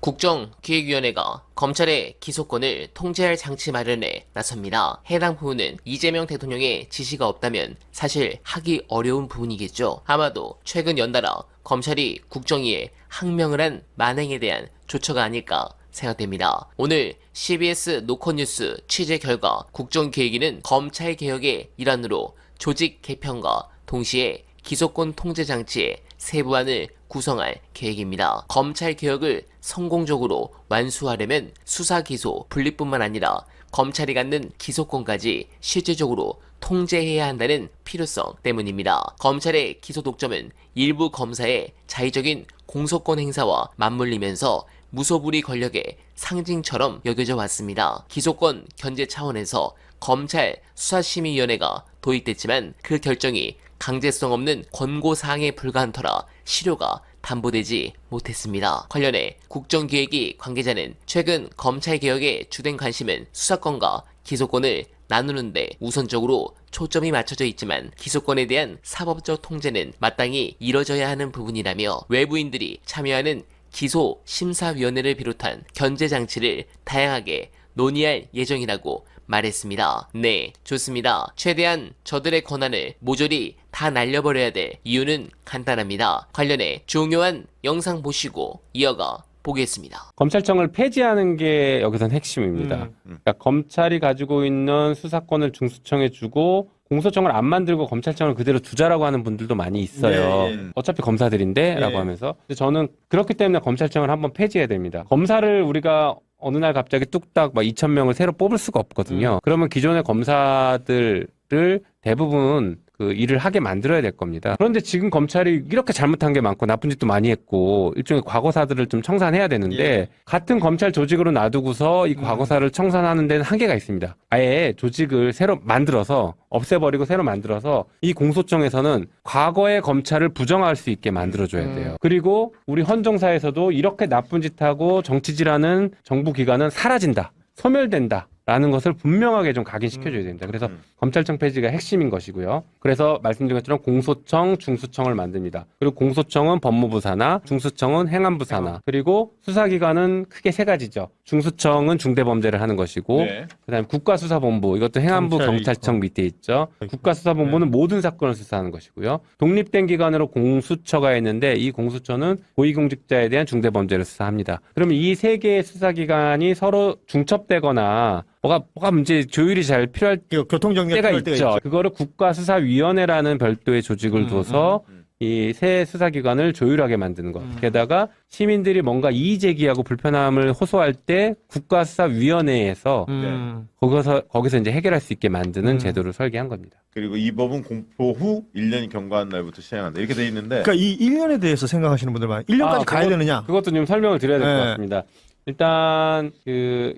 국정기획위원회가 검찰의 기소권을 통제할 장치 마련에 나섭니다. 해당 부분은 이재명 대통령의 지시가 없다면 사실 하기 어려운 부분이겠죠. 아마도 최근 연달아 검찰이 국정위에 항명을 한 만행에 대한 조처가 아닐까 생각됩니다. 오늘 CBS 노컷뉴스 취재 결과 국정기획위는 검찰개혁의 일환으로 조직 개편과 동시에 기소권 통제 장치의 세부안을 구성할 계획입니다. 검찰 개혁을 성공적으로 완수하려면 수사 기소 분리뿐만 아니라 검찰이 갖는 기소권까지 실질적으로 통제해야 한다는 필요성 때문입니다. 검찰의 기소 독점은 일부 검사의 자의적인 공소권 행사와 맞물리면서 무소불위 권력의 상징처럼 여겨져 왔습니다. 기소권 견제 차원에서 검찰 수사심의위원회가 도입됐지만 그 결정이 강제성 없는 권고사항에 불과한 터라 실효가 담보되지 못했습니다. 관련해 국정기획위 관계자는 최근 검찰개혁의 주된 관심은 수사권과 기소권을 나누는데 우선적으로 초점이 맞춰져 있지만 기소권에 대한 사법적 통제는 마땅히 이뤄져야 하는 부분이라며 외부인들이 참여하는 기소심사위원회를 비롯한 견제장치를 다양하게 논의할 예정이라고 말했습니다. 네, 좋습니다. 최대한 저들의 권한을 모조리 다 날려버려야 될 이유는 간단합니다. 관련해 중요한 영상 보시고 이어가 보겠습니다. 검찰청을 폐지하는 게 여기선 핵심입니다. 그러니까 검찰이 가지고 있는 수사권을 중수청에 주고 공소청을 안 만들고 검찰청을 그대로 두자라고 하는 분들도 많이 있어요. 네. 어차피 검사들인데 라고 하면서. 근데 저는 그렇기 때문에 검찰청을 한번 폐지해야 됩니다. 검사를 우리가 어느 날 갑자기 뚝딱 막 2,000명을 새로 뽑을 수가 없거든요. 그러면 기존의 검사들을 대부분 그 일을 하게 만들어야 될 겁니다. 그런데 지금 검찰이 이렇게 잘못한 게 많고 나쁜 짓도 많이 했고 일종의 과거사들을 좀 청산해야 되는데 같은 검찰 조직으로 놔두고서 이 과거사를 청산하는 데는 한계가 있습니다. 아예 조직을 새로 만들어서 없애버리고 새로 만들어서 이 공소청에서는 과거의 검찰을 부정할 수 있게 만들어줘야 돼요. 그리고 우리 헌정사에서도 이렇게 나쁜 짓하고 정치질하는 정부 기관은 사라진다. 소멸된다. 라는 것을 분명하게 좀 각인시켜줘야 됩니다. 그래서 검찰청 폐지가 핵심인 것이고요. 그래서 말씀드린 것처럼 공소청, 중수청을 만듭니다. 그리고 공소청은 법무부 산하, 중수청은 행안부 산하, 그리고 수사기관은 크게 세 가지죠. 중수청은 중대범죄를 하는 것이고, 그다음에 국가수사본부, 이것도 행안부 경찰청 밑에 있죠. 국가수사본부는 모든 사건을 수사하는 것이고요. 독립된 기관으로 공수처가 있는데 이 공수처는 고위공직자에 대한 중대범죄를 수사합니다. 그러면 이 세 개의 수사기관이 서로 중첩되거나 뭐가 문제 조율이 잘 필요할 때가 있죠. 그거를 국가수사위원회라는 별도의 조직을 둬서 이 새 수사기관을 조율하게 만드는 것. 게다가 시민들이 뭔가 이의 제기하고 불편함을 호소할 때 국가수사위원회에서 거기서 이제 해결할 수 있게 만드는 제도를 설계한 겁니다. 그리고 이 법은 공포 후 1년이 경과한 날부터 시행한다. 이렇게 돼 있는데. 그러니까 이 1년에 대해서 생각하시는 분들 많아요. 1년까지 가야 되느냐? 그것도 좀 설명을 드려야 될 것 같습니다. 일단 그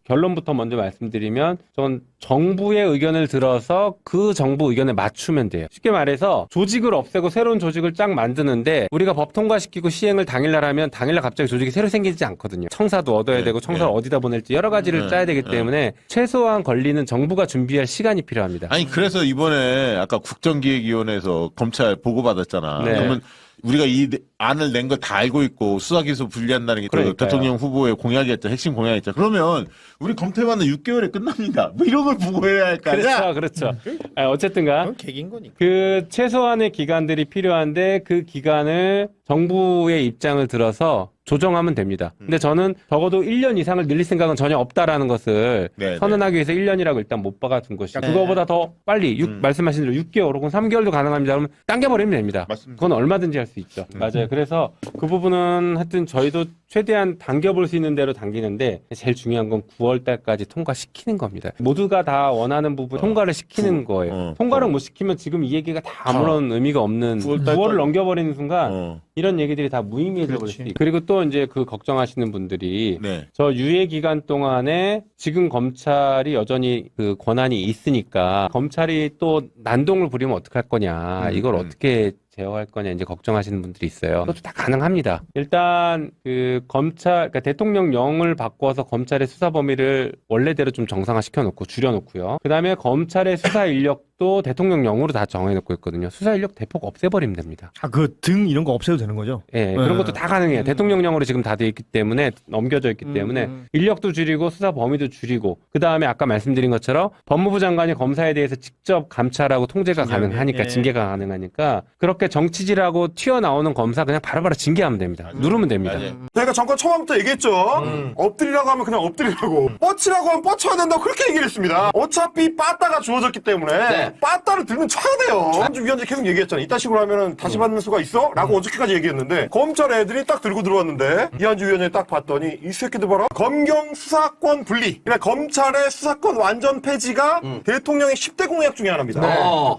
결론부터 먼저 말씀드리면 전 정부의 의견을 들어서 그 정부 의견에 맞추면 돼요. 쉽게 말해서 조직을 없애고 새로운 조직을 쫙 만드는데 우리가 법 통과시키고 시행을 당일날 하면 당일날 갑자기 조직이 새로 생기지 않거든요. 청사도 얻어야 되고 청사를 어디다 보낼지 여러 가지를 짜야 되기 때문에 최소한 권리는 정부가 준비할 시간이 필요합니다. 아니 그래서 이번에 아까 국정기획위원회에서 검찰 보고받았잖아. 그러면 우리가 이 안을 낸 걸 다 알고 있고 수사기소 분리한다는 게 대통령 후보의 공약이었죠. 핵심 공약이었죠. 그러면 우리 검토해봤는 6개월에 끝납니다. 뭐 이런 걸 보고해야 할 거 아니야? 그렇죠. 어쨌든간 계기인 거니까. 그 최소한의 기간들이 필요한데 그 기간을 정부의 입장을 들어서 조정하면 됩니다. 근데 저는 적어도 1년 이상을 늘릴 생각은 전혀 없다라는 것을 선언하기 위해서 1년이라고 일단 못 박아둔 것이고 그거보다 더 빨리 말씀하신 대로 6개월 혹은 3개월도 가능합니다. 그러면 당겨버리면 됩니다. 맞습니다. 그건 얼마든지 할 수 있죠. 맞아요. 그래서 그 부분은 하여튼 저희도 최대한 당겨볼 수 있는 대로 당기는데 제일 중요한 건 9월 달까지 통과시키는 겁니다. 모두가 다 원하는 부분 통과를 시키는 거예요. 통과를 못 시키면 지금 이 얘기가 다 아무런 의미가 없는 9월을 넘겨버리는 순간 이런 얘기들이 다 무의미해져 버릴 수 있고 그리고 또 이제 그 걱정하시는 분들이 저 유예 기간 동안에 지금 검찰이 여전히 그 권한이 있으니까 검찰이 또 난동을 부리면 어떡할 거냐 이걸 어떻게 제어할 거냐 이제 걱정하시는 분들이 있어요. 그것도 다 가능합니다. 일단 그 검찰, 그러니까 대통령령을 바꿔서 검찰의 수사 범위를 원래대로 좀 정상화시켜 놓고 줄여놓고요. 그 다음에 검찰의 수사 인력도 대통령령으로 다 정해놓고 있거든요. 수사 인력 대폭 없애버리면 됩니다. 아, 그 등 이런 거 없애도 되는 거죠? 예, 그런 것도 다 가능해요. 대통령령으로 지금 다 돼 있기 때문에 넘겨져 있기 때문에 인력도 줄이고 수사 범위도 줄이고 그 다음에 아까 말씀드린 것처럼 법무부 장관이 검사에 대해서 직접 감찰하고 통제가 가능하니까 예. 징계가 가능하니까 그렇게 정치질하고 튀어나오는 검사 그냥 바로바로 징계하면 됩니다. 누르면 됩니다. 저희가 정권 초반부터 얘기했죠. 엎드리라고 하면 그냥 엎드리라고, 뻗치라고 하면 뻗쳐야 된다고 그렇게 얘기를 했습니다. 어차피 빠따가 주어졌기 때문에 빠따를 들면 쳐야 돼요. 한주 위원장 계속 얘기했잖아요. 이딴 식으로 하면은 다시 받는 수가 있어? 라고 어저께까지 얘기했는데 검찰 애들이 딱 들고 들어왔는데 이한주 위원장이 딱 봤더니 이 새끼들 봐라. 검경 수사권 분리. 그러니까 검찰의 수사권 완전 폐지가 대통령의 10대 공약 중에 하나입니다.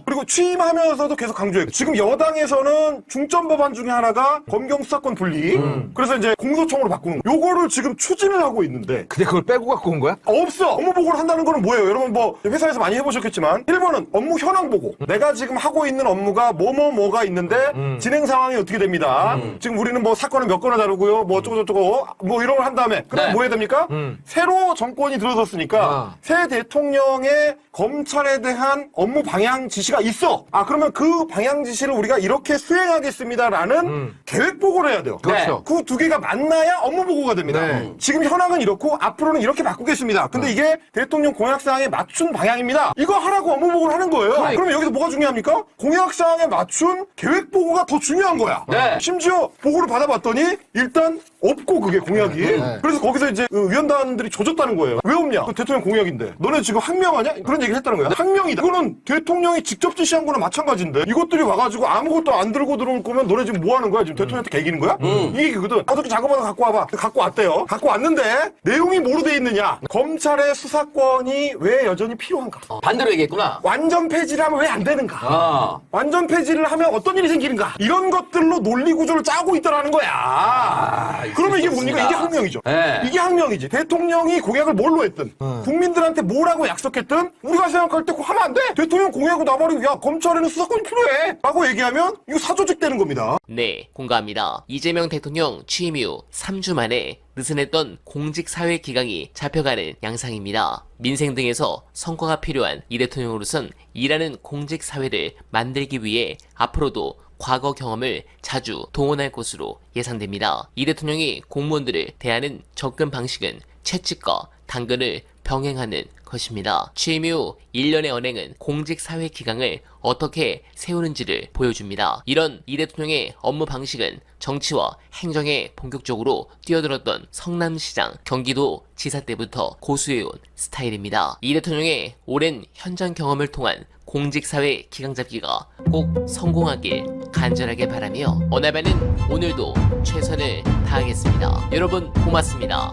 그리고 취임하면서도 계속 강조했고 지금 여당에서는 중점 법안 중에 하나가 검경 수사권 분리. 그래서 이제 공소청으로 바꾸는 거. 요거를 지금 추진을 하고 있는데 근데 그걸 빼고 갖고 온 거야? 없어. 업무 보고를 한다는 거는 뭐예요? 여러분 뭐 회사에서 많이 해보셨겠지만 1번은 업무 현황 보고. 내가 지금 하고 있는 업무가 뭐가 있는데 진행 상황이 어떻게 됩니다. 지금 우리는 뭐 사건을 몇 건을 다루고요. 뭐 어쩌고저쩌고 뭐 이런 걸 한 다음에 그다음에 뭐 해야 됩니까? 새로 정권이 들어섰으니까 새 대통령의 검찰에 대한 업무 방향 지시가 있어. 아 그러면 그 방향 지시를 우리가 이렇게 수행하겠습니다라는 계획 보고를 해야 돼요. 그렇죠. 그 두 개가 만나야 업무 보고가 됩니다. 지금 현황은 이렇고 앞으로는 이렇게 바꾸겠습니다. 근데 이게 대통령 공약사항에 맞춘 방향입니다. 이거 하라고 업무 보고를 하는 거예요. 그러면 여기서 뭐가 중요합니까? 공약사항에 맞춘 계획 보고가 더 중요한 거야. 심지어 보고를 받아봤더니 일단 없고 그게 공약이. 그래서 거기서 이제 그 위원단들이 조졌다는 거예요. 왜 없냐? 그 대통령 공약인데. 너네 지금 항명하냐? 그런 얘기를 했다는 거야. 항명이다. 그거는 대통령이 직접 지시한 거나 마찬가지인데 이것들이 와가지고 아무것도 안 들고 들어올 거면 너네 지금 뭐 하는 거야? 지금 대통령한테 개기는 거야? 이게 그거든. 어떻게 작업하다 갖고 와봐. 갖고 왔대요. 갖고 왔는데 내용이 뭐로 돼 있느냐? 검찰의 수사권이 왜 여전히 필요한가? 반대로 얘기했구나. 완전 폐지를 하면 왜 안 되는가? 완전 폐지를 하면 어떤 일이 생기는가? 이런 것들로 논리 구조를 짜고 있다라는 거야. 그러면 이게 뭡니까? 이게 항명이죠. 이게 항명이지. 대통령이 공약을 뭘로 했든 국민들한테 뭐라고 약속했든 우리가 생각할 때 그거 하면 안 돼. 대통령 공약을 나버리고 야 검찰에는 수사권이 필요해 라고 얘기하면 이거 사조직되는 겁니다. 네, 공감합니다. 이재명 대통령 취임 이후 3주 만에 느슨했던 공직사회 기강이 잡혀가는 양상입니다. 민생 등에서 성과가 필요한 이 대통령으로선 일하는 공직사회를 만들기 위해 앞으로도 과거 경험을 자주 동원할 것으로 예상됩니다. 이 대통령이 공무원들을 대하는 접근 방식은 채찍과 당근을 병행하는 것입니다. 취임 이후 1년의 언행은 공직사회 기강을 어떻게 세우는지를 보여줍니다. 이런 이 대통령의 업무 방식은 정치와 행정에 본격적으로 뛰어들었던 성남시장, 경기도 지사 때부터 고수해온 스타일입니다. 이 대통령의 오랜 현장 경험을 통한 공직사회 기강 잡기가 꼭 성공하길 간절하게 바라며 어나바는 오늘도 최선을 다하겠습니다. 여러분 고맙습니다.